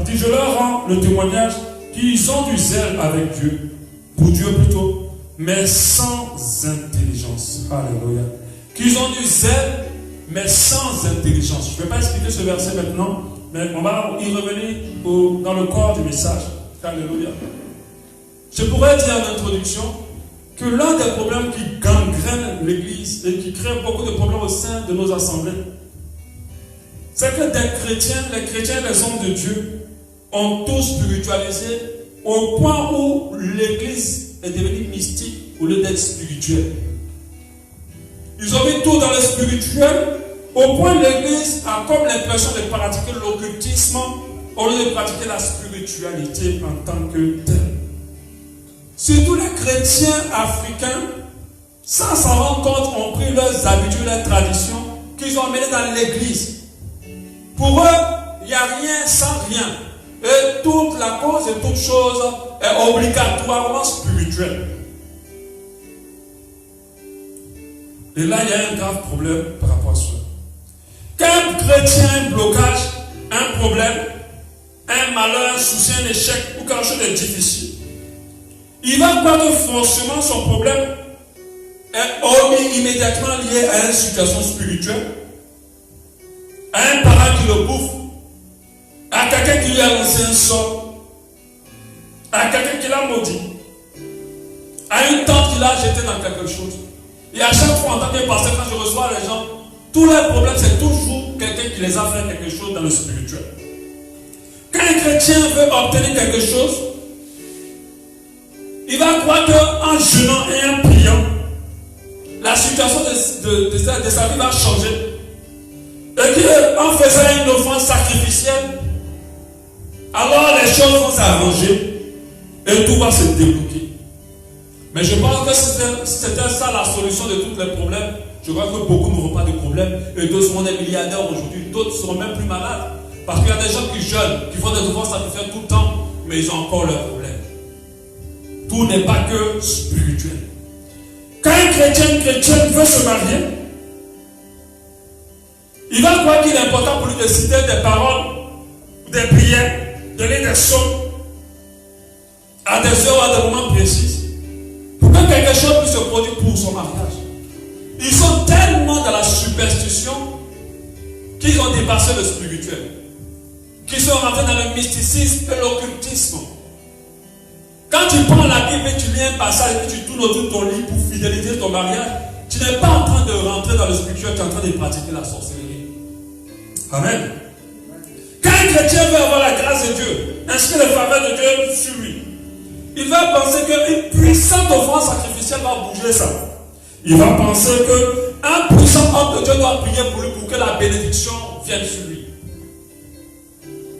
dit, je leur rends le témoignage qu'ils ont du zèle avec Dieu, pour Dieu plutôt, mais sans intelligence. Alléluia. Qu'ils ont du zèle, mais sans intelligence. Je ne vais pas expliquer ce verset maintenant, mais on va y revenir dans le corps du message. Alléluia. Je pourrais dire en introduction que l'un des problèmes qui gangrènent l'Église et qui crée beaucoup de problèmes au sein de nos assemblées, c'est que les chrétiens, les hommes de Dieu, ont tout spiritualisé au point où l'Église est devenue mystique au lieu d'être spirituelle. Ils ont mis tout dans le spirituel, au point où l'Église a comme l'impression de pratiquer l'occultisme au lieu de pratiquer la spiritualité en tant que telle. Surtout les chrétiens africains, sans s'en rendre compte, ont pris leurs habitudes, leurs traditions qu'ils ont amenées dans l'Église. Pour eux, il n'y a rien sans rien. Et toute la cause et toute chose est obligatoirement spirituelle. Et là, il y a un grave problème par rapport à ça. Quand un chrétien a un blocage, un problème, un malheur, un souci, un échec ou quelque chose de difficile, il va croire que forcément son problème est immédiatement lié à une situation spirituelle, à un parent qui le bouffe, à quelqu'un qui lui a lancé un sort, à quelqu'un qui l'a maudit, à une tante qui l'a jeté dans quelque chose. Et à chaque fois, en tant que pasteur, quand je reçois les gens, tous les problèmes, c'est toujours quelqu'un qui les a fait quelque chose dans le spirituel. Quand un chrétien veut obtenir quelque chose, il va croire qu'en jeûnant et en priant, la situation de sa vie va changer. Et qu'en faisant une offrande sacrificielle, alors les choses vont s'arranger et tout va se débloquer. Mais je pense que si c'était ça la solution de tous les problèmes, je crois que beaucoup n'auront pas de problème et d'autres seront des milliardaires aujourd'hui, d'autres seront même plus malades. Parce qu'il y a des gens qui jeûnent, qui font des offrandes sacrificielles tout le temps, mais ils ont encore leurs problèmes. Tout n'est pas que spirituel. Quand un chrétien, une chrétienne veut se marier, il va croire qu'il est important pour lui de citer des paroles, des prières, donner des sommes à des heures, à des moments précis, pour que quelque chose puisse se produire pour son mariage. Ils sont tellement dans la superstition qu'ils ont dépassé le spirituel, qu'ils sont rentrés dans le mysticisme et l'occultisme. Quand tu prends la Bible et tu lis un passage et tu tournes autour de ton lit pour fidéliser ton mariage, tu n'es pas en train de rentrer dans le spirituel, tu es en train de pratiquer la sorcellerie. Amen. Quand un chrétien veut avoir la grâce de Dieu, inscrire les faveurs de Dieu sur lui, il va penser qu'une puissante offrande sacrificielle va bouger ça. Il va penser qu'un puissant homme de Dieu doit prier pour lui pour que la bénédiction vienne sur lui.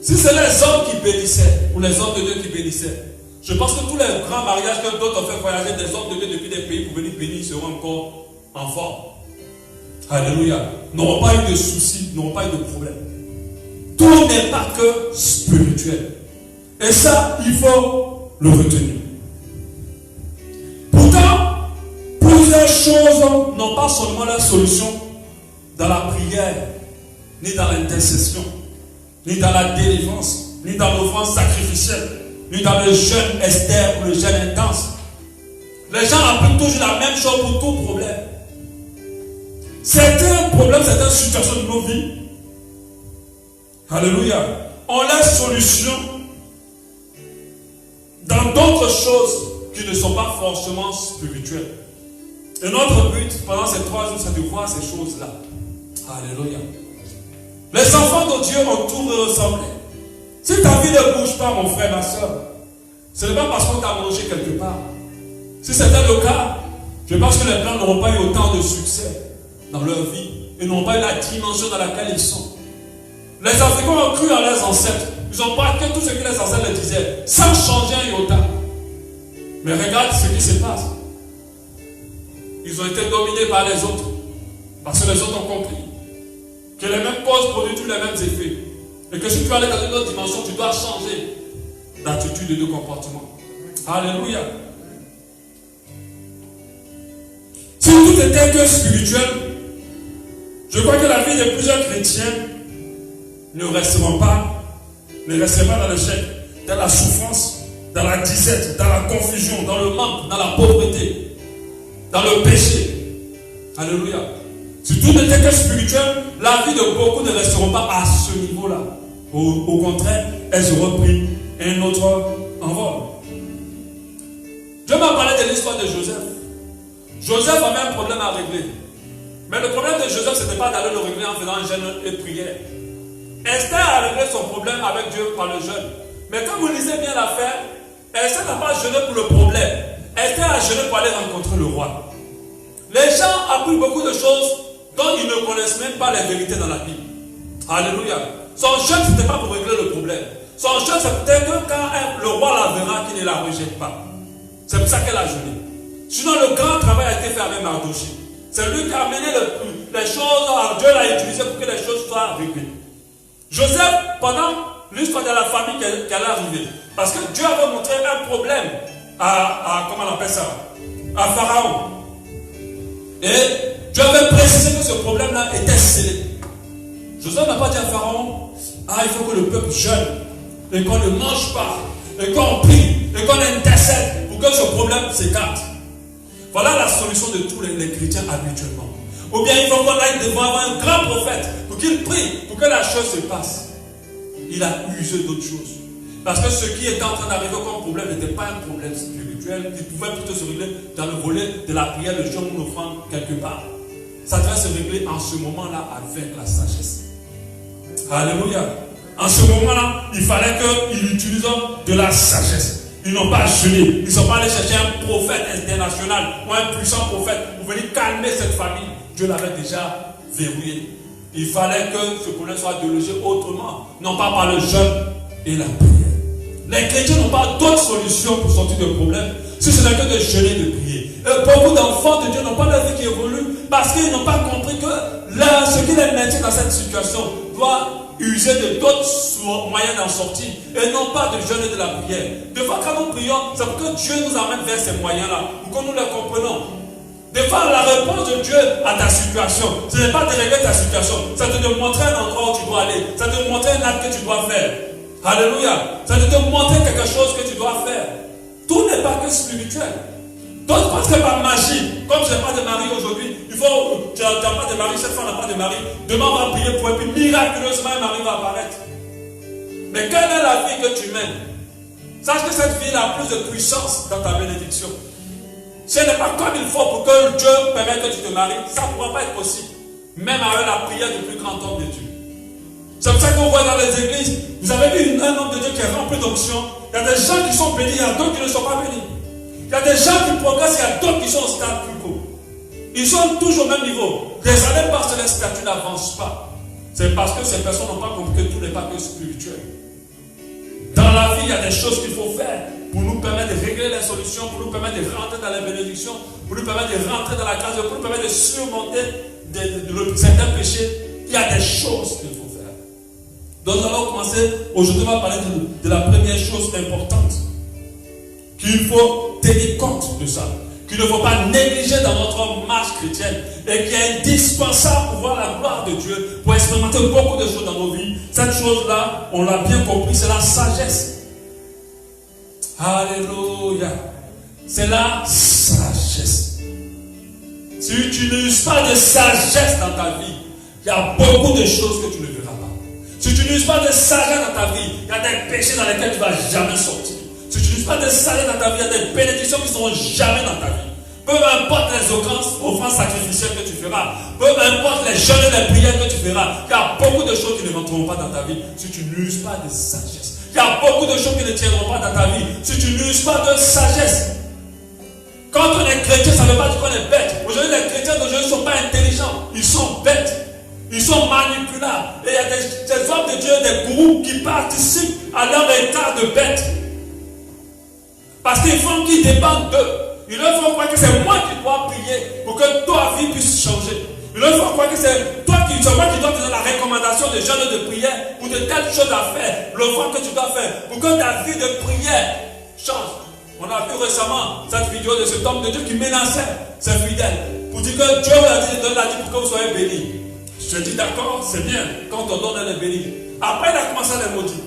Si c'est les hommes qui bénissaient, ou les hommes de Dieu qui bénissaient, je pense que tous les grands mariages que d'autres ont fait voyager des hommes de Dieu depuis des pays pour venir bénir seront encore en forme. Alléluia. N'auront pas eu de soucis, n'auront pas eu de problème. Tout n'est pas que spirituel. Et ça, il faut le retenir. Pourtant, plusieurs choses n'ont pas seulement la solution dans la prière, ni dans l'intercession, ni dans la délivrance, ni dans l'offrande sacrificielle, ni dans le jeûne Esther ou le jeûne intense. Les gens appliquent toujours la même chose pour tout problème. Certains problèmes, certaines situations de nos vies, alléluia, ont la solution dans d'autres choses qui ne sont pas forcément spirituelles. Et notre but pendant ces 3 jours, c'est de voir ces choses-là. Alléluia. Les enfants de Dieu ont tout ressemblé. Si ta vie ne bouge pas, mon frère, ma soeur, ce n'est pas parce qu'on t'a mangé quelque part. Si c'était le cas, je pense que les Blancs n'auront pas eu autant de succès dans leur vie et n'ont pas eu la dimension dans laquelle ils sont. Les Africains ont cru à leurs ancêtres. Ils ont pratiqué tout ce que les ancêtres leur disaient, sans changer un iota. Mais regarde ce qui se passe. Ils ont été dominés par les autres. Parce que les autres ont compris que les mêmes causes produisent tous les mêmes effets. Et que si tu veux aller dans une autre dimension, tu dois changer d'attitude et de comportement. Alléluia. Si tout était que spirituel, je crois que la vie de plusieurs chrétiens ne Ne restez pas dans l'échec, dans la souffrance, dans la disette, dans la confusion, dans le manque, dans la pauvreté, dans le péché. Alléluia. Si tout n'était que spirituel, la vie de beaucoup ne resteront pas à ce niveau-là. Au contraire, elles auront pris un autre envol. Dieu m'a parlé de l'histoire de Joseph. Joseph avait un problème à régler. Mais le problème de Joseph, ce n'était pas d'aller le régler en faisant un jeûne et prière. Esther a réglé son problème avec Dieu par le jeûne. Mais quand vous lisez bien l'affaire, Esther n'a pas jeûné pour le problème. Esther a jeûné pour aller rencontrer le roi. Les gens apprennent beaucoup de choses dont ils ne connaissent même pas les vérités dans la Bible. Alléluia. Son jeûne, ce n'était pas pour régler le problème. Son jeûne, c'était que quand le roi la verra, qu'il ne la rejette pas. C'est pour ça qu'elle a jeûné. Sinon, le grand travail a été fait avec Mardochée. C'est lui qui a amené les choses, Dieu l'a utilisé pour que les choses soient réglées. Joseph, pendant l'histoire de la famille qui allait arriver, parce que Dieu avait montré un problème comment on appelle ça, à Pharaon. Et Dieu avait précisé que ce problème-là était scellé. Joseph n'a pas dit à Pharaon, il faut que le peuple jeûne, et qu'on ne mange pas, et qu'on prie, et qu'on intercède pour que ce problème s'écarte. Voilà la solution de tous les chrétiens habituellement. Ou bien il faut qu'on aille devant un grand prophète pour qu'il prie, pour que la chose se passe. Il a usé d'autres choses. Parce que ce qui était en train d'arriver comme problème n'était pas un problème spirituel, qui pouvait plutôt se régler dans le volet de la prière, le jeûne ou l'offrande quelque part. Ça devait se régler en ce moment-là avec la sagesse. Alléluia. En ce moment-là, il fallait qu'ils utilisent de la sagesse. Ils n'ont pas jeûné. Ils ne sont pas allés chercher un prophète international ou un puissant prophète pour venir calmer cette famille. Dieu l'avait déjà verrouillé. Il fallait que ce problème soit délogé autrement, non pas par le jeûne et la prière. Les chrétiens n'ont pas d'autre solution pour sortir de problème si ce n'est que de jeûner et de prier. Et beaucoup d'enfants de Dieu n'ont pas la vie qui évolue parce qu'ils n'ont pas compris que ce qui les maintient dans cette situation doit user de d'autres moyens d'en sortir et non pas de jeûne et de la prière. Des fois, quand nous prions, c'est pour que Dieu nous amène vers ces moyens-là, pour que nous les comprenions. Des fois, la réponse de Dieu à ta situation, ce n'est pas de régler ta situation, c'est de te montrer un endroit où tu dois aller, c'est de te montrer un acte que tu dois faire. Alléluia. C'est de te montrer quelque chose que tu dois faire. Tout n'est pas que spirituel. D'autres pensent que par magie, comme je n'ai pas de mari aujourd'hui, tu n'as pas de mari, cette fois on n'a pas de mari, demain on va prier pour et puis miraculeusement un mari va apparaître. Mais quelle est la vie que tu mènes? Sache que cette vie a plus de puissance dans ta bénédiction. Ce n'est pas comme il faut pour que Dieu permette que tu te maries, ça ne pourra pas être possible. Même avec la prière du plus grand homme de Dieu. C'est pour ça qu'on voit dans les églises, vous avez vu un homme de Dieu qui est rempli d'onction. Il y a des gens qui sont bénis, il y a d'autres qui ne sont pas bénis. Il y a des gens qui progressent, il y a d'autres qui sont au stade plus haut. Ils sont toujours au même niveau. Les années passent, l'esprit, tu n'avances pas. C'est parce que ces personnes n'ont pas compris que tout n'est pas que spirituel. Dans la vie, il y a des choses qu'il faut faire pour nous permettre de régler les solutions, pour nous permettre de rentrer dans les bénédictions, pour nous permettre de rentrer dans la grâce, pour nous permettre de surmonter certains péchés. Il y a des choses qu'il faut faire. Donc nous allons commencer. Aujourd'hui, on va parler de la première chose importante. Qu'il faut tenir compte de ça. Qu'il ne faut pas négliger dans notre marche chrétienne. Et qui est indispensable pour voir la gloire de Dieu, pour expérimenter beaucoup de choses dans nos vies. Cette chose-là, on l'a bien compris, c'est la sagesse. Alléluia. C'est la sagesse. Si tu n'uses pas de sagesse dans ta vie, il y a beaucoup de choses que tu ne verras pas. Si tu n'uses pas de sagesse dans ta vie, il y a des péchés dans lesquels tu ne vas jamais sortir. Si tu n'uses pas de sagesse dans ta vie, il y a des bénédictions qui ne seront jamais dans ta vie. Peu importe les offranses sacrificielles que tu feras, peu importe les jeûnes et les prières que tu feras, il y a beaucoup de choses qui ne rentreront pas dans ta vie si tu n'uses pas de sagesse. Il y a beaucoup de choses qui ne tiendront pas dans ta vie si tu n'uses pas de sagesse. Quand on est chrétien, ça ne veut pas dire qu'on est bête. Aujourd'hui, les chrétiens d'aujourd'hui ne sont pas intelligents, ils sont bêtes. Ils sont manipulables. Et il y a des hommes de Dieu, des groupes qui participent à leur état de bête. Parce qu'ils font qu'ils dépendent d'eux. Ils leur font croire que c'est moi qui dois prier pour que ta vie puisse changer. Ils leur font croire que c'est toi qui dois donner la recommandation de jeûne de prière ou de telles choses à faire, l'offrande que tu dois faire pour que ta vie de prière change. On a vu récemment cette vidéo de cet homme de Dieu qui menaçait ses fidèles pour dire que Dieu vous a dit de donner la vie pour que vous soyez bénis. Je dis d'accord, c'est bien, quand on donne, elle est bénie. Après, il a commencé à les maudire.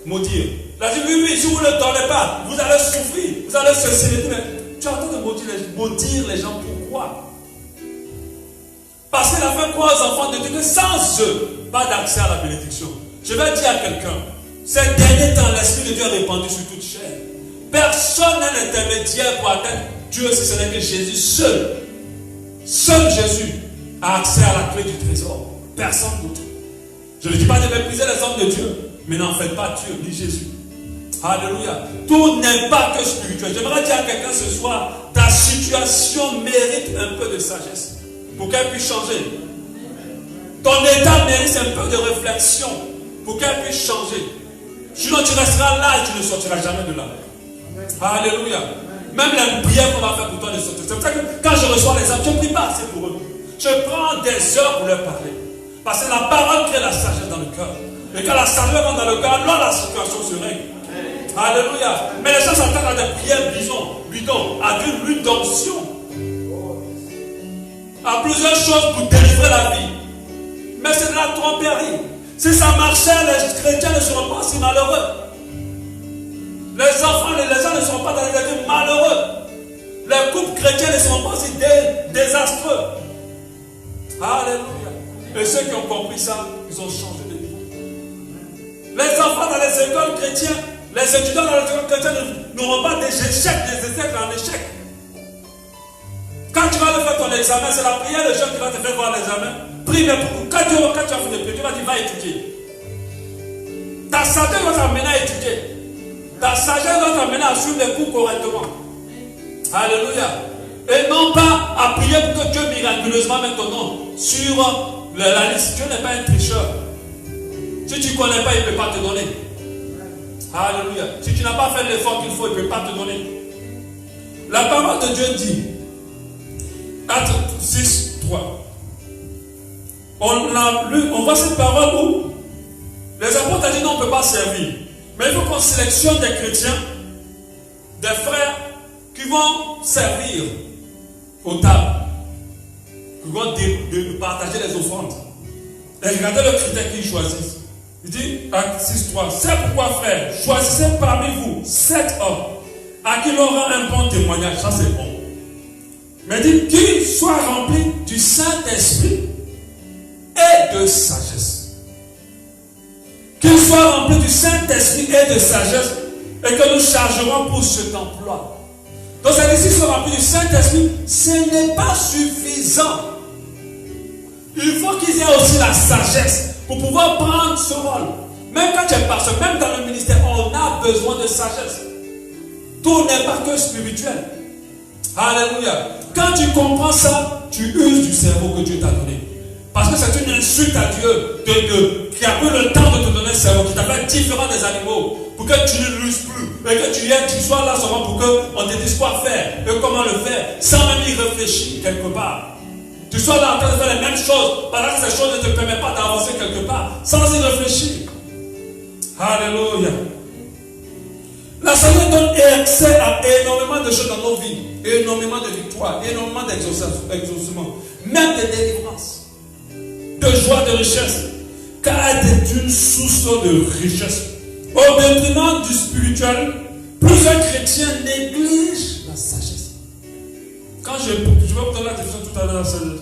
maudire. Il a dit, oui, si vous ne le donnez pas, vous allez souffrir, vous allez ceci. Mais tu es en train de maudire les gens. Pourquoi? Parce qu'il a fait croire aux enfants de Dieu que sans eux, pas d'accès à la bénédiction. Je vais dire à quelqu'un, ces derniers temps, l'Esprit de Dieu est répandu sur toute chair. Personne n'est intermédiaire pour atteindre Dieu si ce n'est que Jésus seul. Seul Jésus a accès à la clé du trésor. Personne d'autre. Je ne dis pas de mépriser les hommes de Dieu, mais n'en faites pas Dieu, ni Jésus. Alléluia. Tout n'est pas que spirituel. J'aimerais dire à quelqu'un ce soir, ta situation mérite un peu de sagesse pour qu'elle puisse changer. Ton état mérite un peu de réflexion pour qu'elle puisse changer. Sinon tu resteras là et tu ne sortiras jamais de là. Alléluia. Même la prière qu'on va faire pour toi ne sortira. C'est pour ça que quand je reçois les hommes, je ne prie pas assez pour eux. Je prends des heures pour leur parler. Parce que la parole crée la sagesse dans le cœur. Et quand la sagesse rentre dans le cœur, alors la situation se règle. Alléluia. Mais les gens s'attendent à des prières bidons, à une lutte d'onction, à plusieurs choses pour délivrer la vie. Mais c'est de la tromperie. Si ça marchait, les chrétiens ne seront pas si malheureux. Les enfants, les gens ne seront pas dans les vies malheureux. Les couples chrétiens ne seront pas aussi désastreux. Alléluia. Et ceux qui ont compris ça, ils ont changé de niveau. Les enfants dans les écoles chrétiennes, les étudiants dans les écoles chrétiennes n'auront pas des échecs en échecs. Quand tu vas faire ton examen, c'est la prière de Dieu qui va te faire voir l'examen. Prie, mais quand tu as fait des prières, tu vas dire, va étudier. Ta sagesse va t'amener à étudier. Ta sagesse va t'amener à suivre les cours correctement. Alléluia. Et non pas à prier pour que Dieu miraculeusement mette ton nom sur la liste. Dieu n'est pas un tricheur. Si tu ne connais pas, il ne peut pas te donner. Alléluia. Si tu n'as pas fait l'effort qu'il faut, il ne peut pas te donner. La parole de Dieu dit, Actes 6, 3. On voit cette parole où les apôtres ont dit non, on ne peut pas servir. Mais il faut qu'on sélectionne des chrétiens, des frères qui vont servir aux tables, qui vont partager les offrandes. Et regardez le critère qu'ils choisissent. Il dit, Actes 6, 3, c'est pourquoi, frères, choisissez parmi vous 7 hommes à qui l'on rend un bon témoignage. Ça, c'est bon. Mais dit qu'ils soient remplis du Saint-Esprit et de sagesse. Qu'ils soient remplis du Saint-Esprit et de sagesse et que nous chargerons pour cet emploi. Donc, c'est-à-dire qu'ils soient remplis du Saint-Esprit, ce n'est pas suffisant. Il faut qu'ils aient aussi la sagesse pour pouvoir prendre ce rôle. Même quand tu es pasteur, même dans le ministère, on a besoin de sagesse. Tout n'est pas que spirituel. Alléluia. Quand tu comprends ça, tu uses du cerveau que Dieu t'a donné. Parce que c'est une insulte à Dieu qui a pris le temps de te donner un cerveau, qui t'a fait différent des animaux, pour que tu ne l'uses plus, et que tu sois là seulement pour qu'on te dise quoi faire, et comment le faire, sans même y réfléchir quelque part. Tu sois là en train de faire les mêmes choses, parce que ces choses ne te permettent pas d'avancer quelque part, sans y réfléchir. Alléluia. La sagesse donne accès à énormément de choses dans nos vies, énormément de victoires, énormément d'exaucements, même de délivrances, de joie, de richesse, car elle est une source de richesse. Au détriment du spirituel, plusieurs chrétiens négligent la sagesse. Quand je vais vous donner la définition tout à l'heure de la sagesse,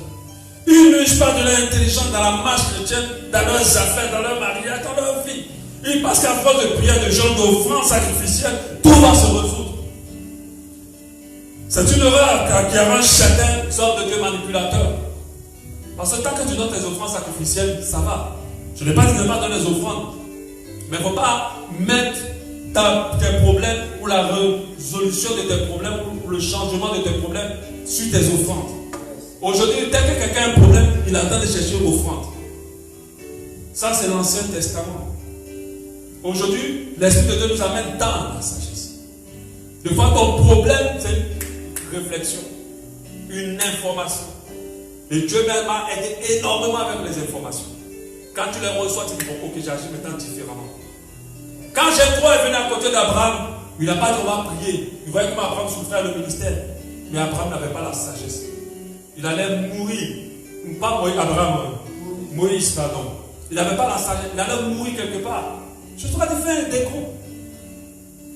ils n'usent pas de leur intelligence dans la marche chrétienne, dans leurs affaires, dans leur mariage, dans leur vie. Ils pensent qu'à force de prière, de gens, d'offrandes sacrificielles, tout va se résoudre. C'est une erreur qui rend chacun sorte de Dieu manipulateur. Parce que tant que tu donnes tes offrandes sacrificielles, ça va. Je n'ai pas dit de ne pas donner les offrandes. Mais il ne faut pas mettre tes problèmes ou la résolution de tes problèmes ou le changement de tes problèmes sur tes offrandes. Aujourd'hui, dès que quelqu'un a un problème, il attend de chercher une offrande. Ça, c'est l'Ancien Testament. Aujourd'hui, l'Esprit de Dieu nous amène dans la sagesse. De fois, ton problème, c'est une réflexion, une information. Et Dieu même m'a aidé énormément avec les informations. Quand tu les reçois, tu dis, bon, ok, j'agis maintenant différemment. Quand Jéthro est venu à côté d'Abraham, il n'a pas dit, on va prier. Il voyait comment Abraham souffrait le ministère. Mais Abraham n'avait pas la sagesse. Il allait mourir. Pas Moïse, Abraham, Moïse, pardon. Il n'avait pas la sagesse. Il allait mourir quelque part. Je dois te faire des groupes.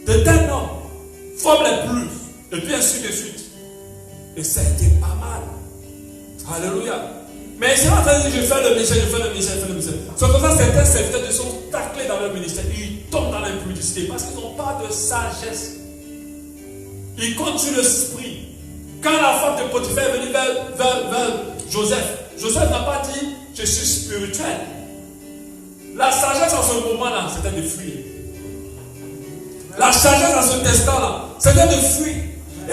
De tel nom. Forme les plus. Et puis ainsi de suite. Et ça a été pas mal. Alléluia. Mais ils sont en train de dire, je fais le ministère, je fais le ministère, je fais le ministère. C'est comme ça, certains serviteurs sont taclés dans leur ministère. Ils tombent dans l'impudicité parce qu'ils n'ont pas de sagesse. Ils comptent sur l'esprit. Quand la femme de Potiphar est venue vers Joseph, Joseph n'a pas dit, je suis spirituel. La sagesse en ce moment-là, c'était de fuir. La sagesse en ce instant-là, c'était de fuir.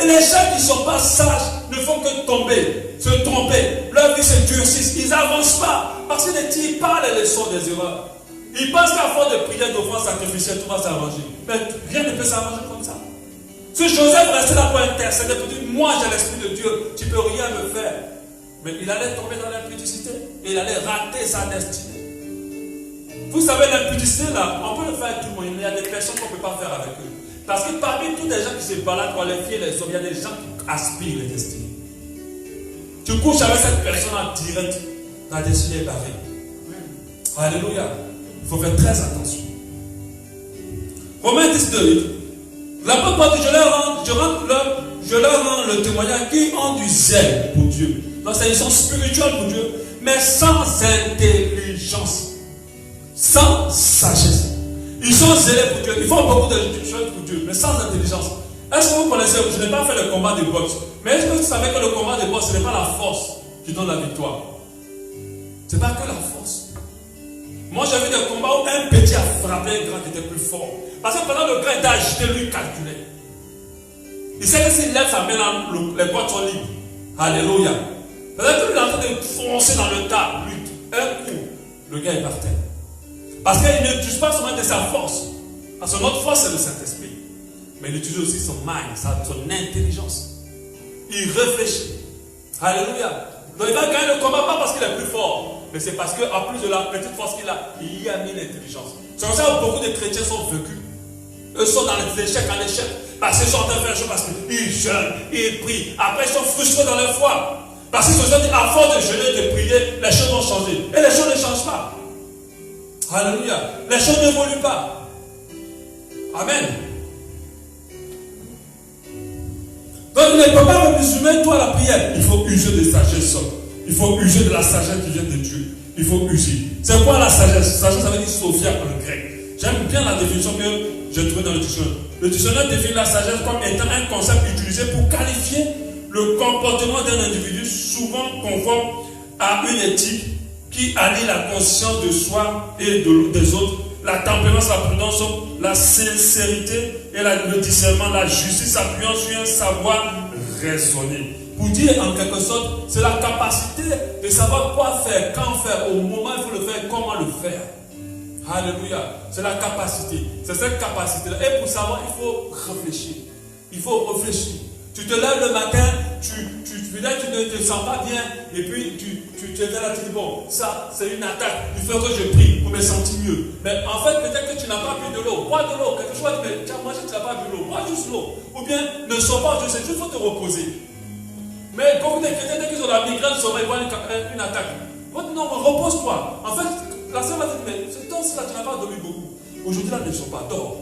Et les gens qui ne sont pas sages ne font que tomber, se tromper. Leur vie se durcisse. Ils n'avancent pas. Parce qu'ils ne tirent pas les leçons des erreurs. Ils pensent qu'à force de prière, d'offrande sacrificielle, tout va s'arranger. Mais rien ne peut s'arranger comme ça. Si Joseph restait là pour intercéder, pour dire, moi j'ai l'Esprit de Dieu, tu ne peux rien me faire. Mais il allait tomber dans l'impudicité. Et il allait rater sa destinée. Vous savez, l'impudicité là, on peut le faire à tout le monde. Mais il y a des personnes qu'on ne peut pas faire avec eux. Parce que parmi tous les gens qui se baladent pour les filles et les hommes, il y a des gens qui aspirent les destinées. Tu couches avec cette personne en direct, ta destinée est barrée. Alléluia. Il faut faire très attention. Romains 10:2. L'apôtre Paul dit, je leur rends le témoignage qui ont du zèle pour Dieu. Donc ils sont spirituels pour Dieu, mais sans intelligence, sans sagesse. Ils sont zélés pour Dieu, ils font beaucoup de choses pour Dieu, mais sans intelligence. Est-ce que vous connaissez, je n'ai pas fait le combat de boxe, mais est-ce que vous savez que le combat de boxe, ce n'est pas la force qui donne la victoire? Ce n'est pas que la force. Moi, j'ai vu des combats où un petit a frappé un grand qui était plus fort. Parce que pendant le grand était agité, lui calculait. Il sait que s'il lève sa main, les boîtes sont libres. Alléluia. Peut-être qu'il est en train de foncer dans le tas, lui, un coup, le gars est par terre. Parce qu'il n'utilise pas seulement de sa force. Parce que notre force, c'est le Saint-Esprit. Mais il utilise aussi son mind, son intelligence. Il réfléchit. Alléluia. Donc il va gagner le combat pas parce qu'il est plus fort, mais c'est parce qu'en plus de la petite force qu'il a, il y a mis l'intelligence. C'est comme ça que beaucoup de chrétiens sont vaincus. Eux sont dans les échecs en échec. Parce qu'ils sont en train de faire les choses parce qu'ils jeûnent, ils prient. Après, ils sont frustrés dans leur foi. Parce qu'ils se sont dit, à force de jeûner et de prier, les choses vont changer. Et les choses ne changent pas. Alléluia. Les choses n'évoluent pas. Amen. Donc, il ne peut pas résumer toi la prière. Il faut user de sagesse. Il faut user de la sagesse qui vient de Dieu. Il faut user. C'est quoi la sagesse? Sagesse, ça veut dire Sophia en grec. J'aime bien la définition que j'ai trouvée dans le dictionnaire. Le dictionnaire définit la sagesse comme étant un concept utilisé pour qualifier le comportement d'un individu souvent conforme à une éthique qui allie la conscience de soi et des autres, la tempérance, la prudence, la sincérité et le discernement, la justice s'appuyant sur un savoir raisonné. Pour dire en quelque sorte, c'est la capacité de savoir quoi faire, quand faire, au moment il faut le faire, comment le faire. Alléluia. C'est la capacité. C'est cette capacité-là. Et pour savoir, il faut réfléchir. Il faut réfléchir. Tu te lèves le matin, tu ne te sens pas bien, et puis tu te lèves là, tu dis, bon, ça, c'est une attaque. Il faut que je prie pour me sentir mieux. Mais en fait, peut-être que tu n'as pas bu de l'eau. Bois de l'eau. Quelque chose, mais tu as mangé, tu n'as pas bu de l'eau. Bois juste l'eau. Ou bien, ne sors pas, je sais, il faut te reposer. Mais quand vous êtes chrétiens, dès qu'ils ont la migraine, ils voient une attaque. Non, repose-toi. En fait, la sœur va te dire, mais ce temps-ci-là, tu n'as pas dormi beaucoup. Aujourd'hui, là, ne sors pas, dors.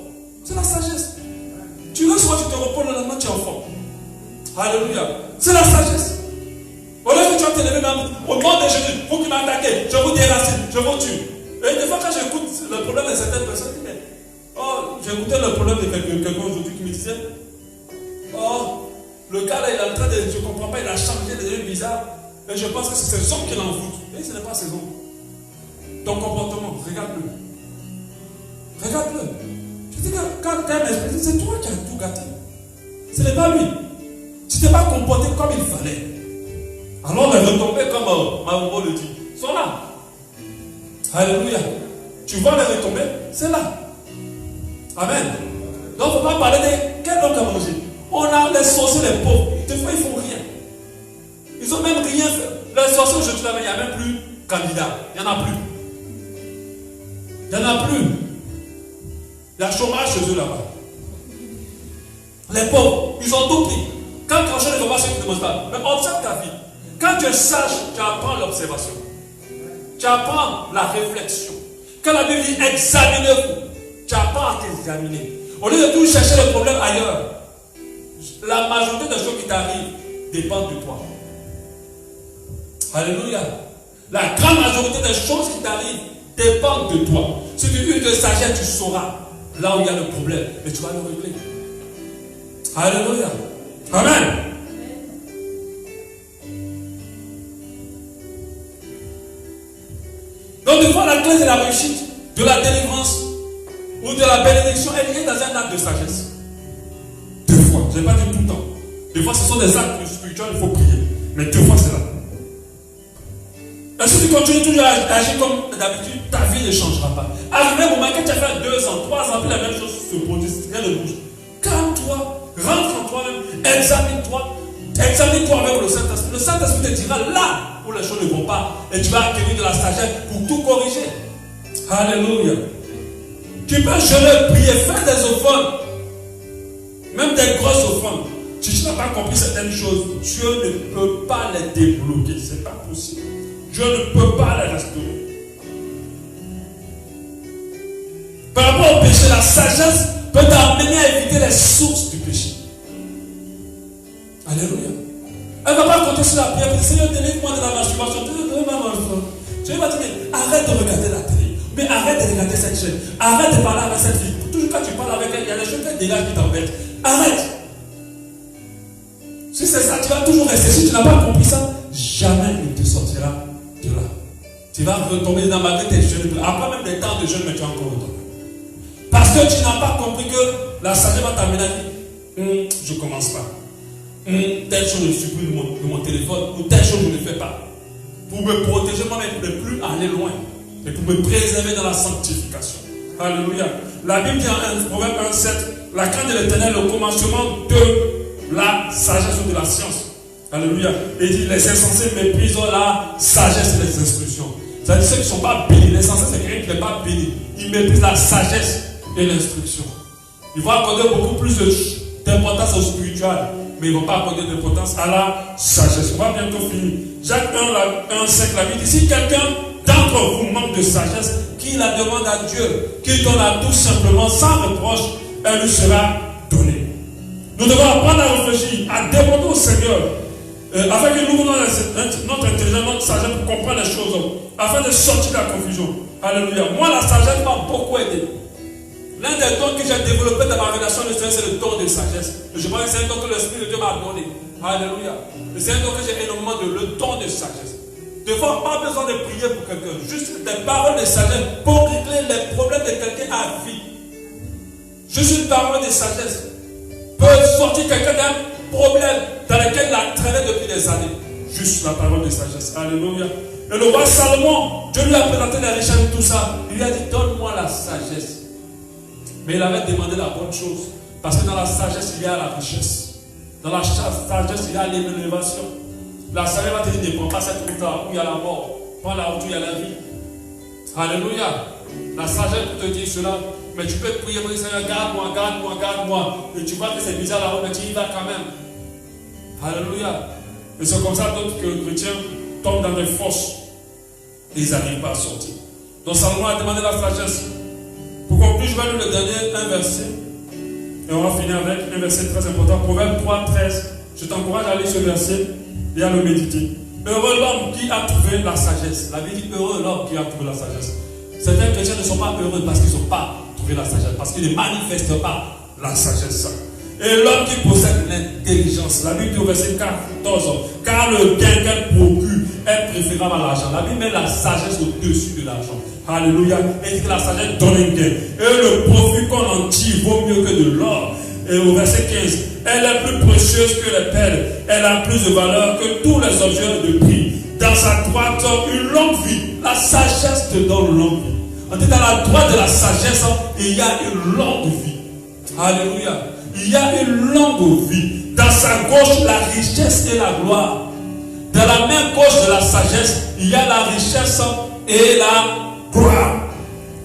C'est la sagesse. Tu reçois, tu te reposes, le lendemain, tu es en forme. Alléluia. C'est la sagesse. Au lieu que tu vas te lever même au nom de Jésus, vous qui m'attaquez, je vous déracine, je vous tue. Et des fois, quand j'écoute le problème de certaines personnes, je dis, mais, j'ai écouté le problème de quelqu'un aujourd'hui qui me disait, le gars là, il est en train de, je ne comprends pas, il a changé, il est devenu bizarre. Et je pense que c'est ses hommes qui l'envoûtent. Et ce n'est pas ses hommes. Ton comportement, regarde-le. Regarde-le. Je dis, quand un esprit, c'est toi qui as tout gâté. Ce n'est pas lui. Tu ne t'es pas comporté comme il fallait. Alors les retombées, comme Mahomet le dit, sont là. Alléluia. Tu vois les retombées, c'est là. Amen. Donc il ne faut pas parler de quel homme a mangé. On a les sorciers, les pauvres. Des fois, ils ne font rien. Ils n'ont même rien fait. Les sorciers, aujourd'hui, il n'y a même plus candidat. Il n'y en a plus. Il n'y en a plus. Il y a chômage chez eux là-bas. Les pauvres, ils ont tout pris. Quand tu enchaînes les formations, tu ne demandes pas. Mais observe ta vie. Quand tu es sage, tu apprends l'observation. Tu apprends la réflexion. Quand la Bible dit examinez-vous, Tu n'as pas à t'examiner. Au lieu de toujours chercher le problème ailleurs, la majorité des choses qui t'arrivent dépendent de toi. Alléluia. La grande majorité des choses qui t'arrivent dépendent de toi. Si tu uses de sagesse, tu sauras là où il y a le problème, mais tu vas le régler. Alléluia. Amen. Donc, des fois, la clé de la réussite, de la délivrance ou de la bénédiction est liée dans un acte de sagesse. Deux fois, je n'ai pas dit tout le temps. Des fois, ce sont des actes spirituels, il faut prier. Mais deux fois, c'est là. Et si tu continues toujours à agir comme d'habitude, ta vie ne changera pas. Arrivé au moment que tu as fait 2 ans, 3 ans, puis la même chose se produit, rien ne bouge. Calme-toi, rentre en toi-même, examine-toi avec le Saint-Esprit. Le Saint-Esprit te dira là où les choses ne vont pas, et tu vas acquérir de la sagesse pour tout corriger. Alléluia. Tu peux jeûner, prier, faire des offrandes, même des grosses offrandes. Si tu n'as pas compris certaines choses, Dieu ne peut pas les débloquer, ce n'est pas possible. Dieu ne peut pas les restaurer. Par rapport au péché, la sagesse peut t'amener à éviter les sources du péché. Alléluia. Elle ne va pas compter sur la prière. Seigneur, délivre-moi de la masturbation. Dieu va dire, arrête de regarder la télé. Mais arrête de regarder cette chaîne. Arrête de parler avec cette fille. Toujours quand tu parles avec elle, il y a des choses qui dégagent qui t'embêtent. Arrête. Si c'est ça, tu vas toujours rester. Si tu n'as pas compris ça, jamais il te sortira de là. Tu vas retomber dans malgré tes jeûnes. Après même des temps de jeûne, mais tu vas encore retomber. Parce que tu n'as pas compris que la sagesse va t'amener à dire, je ne commence pas. Telle chose je supprime de mon téléphone, ou telle chose je ne fais pas. Pour me protéger moi-même, pour ne plus aller loin. Et pour me préserver dans la sanctification. Alléluia. La Bible dit en Proverbe 1,7, la crainte de l'Éternel est le commencement de la sagesse ou de la science. Alléluia. Et il dit, les insensés méprisent la sagesse et les instructions. C'est-à-dire ceux qui ne sont pas bénis. L'insensé, c'est quelqu'un qui n'est pas béni. Il méprise la sagesse et l'instruction. Il va accorder beaucoup plus d'importance au spirituel, mais ils ne vont pas accorder d'importance à la sagesse. On va bientôt finir. Jacques 1,5, la Bible dit, si quelqu'un d'entre vous manque de sagesse, qu'il la demande à Dieu, qu'il donne à tout simplement, sans reproche, elle lui sera donnée. Nous devons apprendre à réfléchir, à demander au Seigneur, afin que nous ouvrons notre intelligence, notre sagesse pour comprendre les choses, afin de sortir de la confusion. Alléluia. Moi, la sagesse m'a beaucoup aidé. L'un des dons que j'ai développé dans ma relation avec le Seigneur, c'est le don de sagesse. Je pense que c'est un don que l'Esprit de Dieu m'a donné. Alléluia. C'est un don que j'ai énormément de le don de sagesse. Des fois, pas besoin de prier pour quelqu'un. Juste des paroles de sagesse pour régler les problèmes de quelqu'un à vie. Juste une parole de sagesse peut sortir quelqu'un d'un problème dans lequel il a traîné depuis des années. Juste la parole de sagesse. Alléluia. Et le roi Salomon, Dieu lui a présenté les richesses de tout ça. Il lui a dit, donne-moi la sagesse. Mais il avait demandé la bonne chose. Parce que dans la sagesse, il y a la richesse. Dans la sagesse, il y a l'élévation. La sagesse va te dire, ne prends pas cette route-là où il y a la mort. Prends la route où il y a la vie. Alléluia. La sagesse peut te dire cela. Mais tu peux prier pour le Seigneur, garde-moi, garde-moi, garde-moi. Et tu vois que c'est bizarre la route, mais tu y vas quand même. Alléluia. Et c'est comme ça d'autres chrétiens tombent dans des fosses. Et ils n'arrivent pas à sortir. Donc Salomon a demandé la sagesse. Pour conclure, je vais lire le dernier, un verset. Et on va finir avec un verset très important. Proverbe 3, 13. Je t'encourage à lire ce verset et à le méditer. Heureux l'homme qui a trouvé la sagesse. La Bible dit heureux l'homme qui a trouvé la sagesse. Certains chrétiens ne sont pas heureux parce qu'ils n'ont pas trouvé la sagesse. Parce qu'ils ne manifestent pas la sagesse. Et l'homme qui possède l'intelligence. La Bible dit au verset 14. Car le gain qu'elle procure est préférable à l'argent. La Bible met la sagesse au-dessus de l'argent. Alléluia. Et dit que la sagesse donne un gain. Et le profit qu'on en tire vaut mieux que de l'or. Et au verset 15. Elle est plus précieuse que les perles. Elle a plus de valeur que tous les objets de prix. Dans sa droite, une longue vie. La sagesse te donne une longue vie. On dit dans la droite de la sagesse, il y a une longue vie. Alléluia. Il y a une longue vie. Dans sa gauche, la richesse et la gloire. Dans la main gauche de la sagesse, il y a la richesse et la gloire.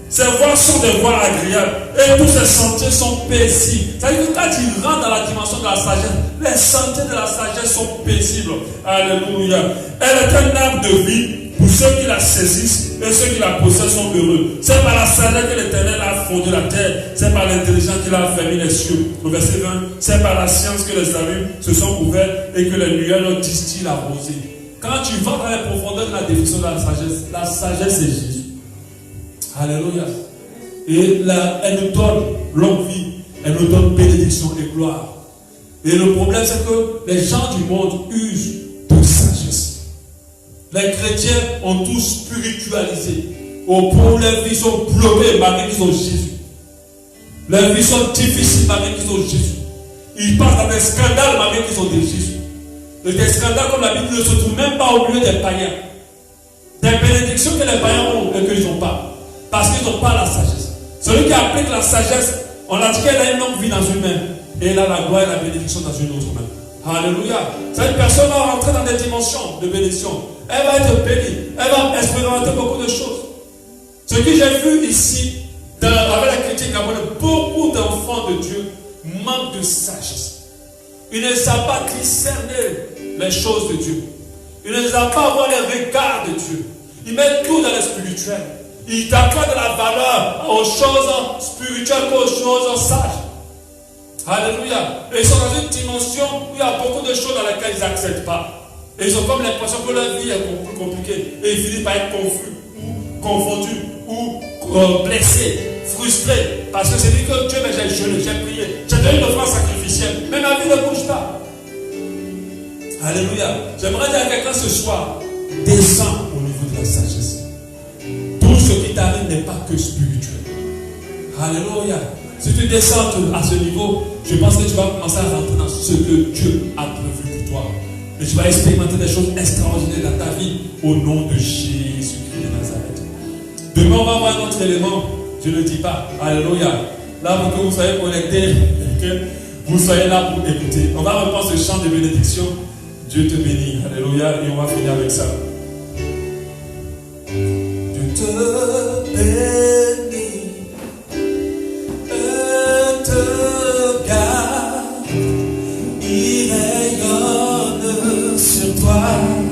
Ces voies sont des voies agréables. Et tous ces sentiers sont paisibles. C'est-à-dire que quand tu rentres dans la dimension de la sagesse, les sentiers de la sagesse sont paisibles. Alléluia. Elle est un arbre de vie pour ceux qui la saisissent et ceux qui la possèdent sont heureux. C'est par la sagesse que l'Éternel a fondé la terre. C'est par l'intelligence qu'il a fermé les cieux. Au verset 20, c'est par la science que les abîmes se sont ouverts et que les nuages distillent la rosée. Quand tu vas dans les profondeurs de la définition de la sagesse c'est Jésus. Alléluia. Et elle nous donne longue vie, elle nous donne bénédiction et gloire. Et le problème, c'est que les gens du monde usent de sagesse. Les chrétiens ont tous spiritualisé. Au point où leurs vies sont bloquées malgré qu'ils ont Jésus. Leurs vies sont difficiles malgré qu'ils ont Jésus. Ils passent dans des scandales malgré qu'ils ont des Jésus. Et des scandales comme la Bible ne se trouve même pas au milieu des païens. Des bénédictions que les païens ont et qu'ils n'ont pas. Parce qu'ils n'ont pas la sagesse. Celui qui applique la sagesse, on a dit qu'elle a une longue vie dans une main. Et elle a la gloire et la bénédiction dans une autre main. Alléluia. Cette personne va rentrer dans des dimensions de bénédiction. Elle va être bénie. Elle va expérimenter beaucoup de choses. Ce que j'ai vu ici, avec la critique gabonaise, beaucoup d'enfants de Dieu manquent de sagesse. Ils ne savent pas discerner les choses de Dieu. Ils ne savent pas avoir les regards de Dieu. Ils mettent tout dans le spirituel. Ils accordent de la valeur aux choses spirituelles qu'aux choses sages. Alléluia. Et ils sont dans une dimension où il y a beaucoup de choses dans lesquelles ils n'acceptent pas. Et ils ont comme l'impression que leur vie est plus compliquée. Et ils finissent par être confus, ou confondus, ou blessés, frustrés. Parce que c'est dit que Dieu, mais j'ai jeûné, j'ai prié, j'ai donné une offrande sacrificielle. Mais ma vie ne bouge pas. Alléluia. J'aimerais dire à quelqu'un ce soir, descends au niveau de la sagesse. Tout ce qui t'arrive n'est pas que spirituel. Alléluia. Si tu descends à ce niveau, je pense que tu vas commencer à rentrer dans ce que Dieu a prévu pour toi. Et tu vas expérimenter des choses extraordinaires dans ta vie au nom de Jésus-Christ de Nazareth. Demain, on va voir un autre élément. Je ne le dis pas. Alléluia. Là, pour que vous soyez connectés et que vous soyez là pour écouter. On va reprendre ce chant de bénédiction. Dieu te bénit. Alléluia. Et on va finir avec ça. Dieu te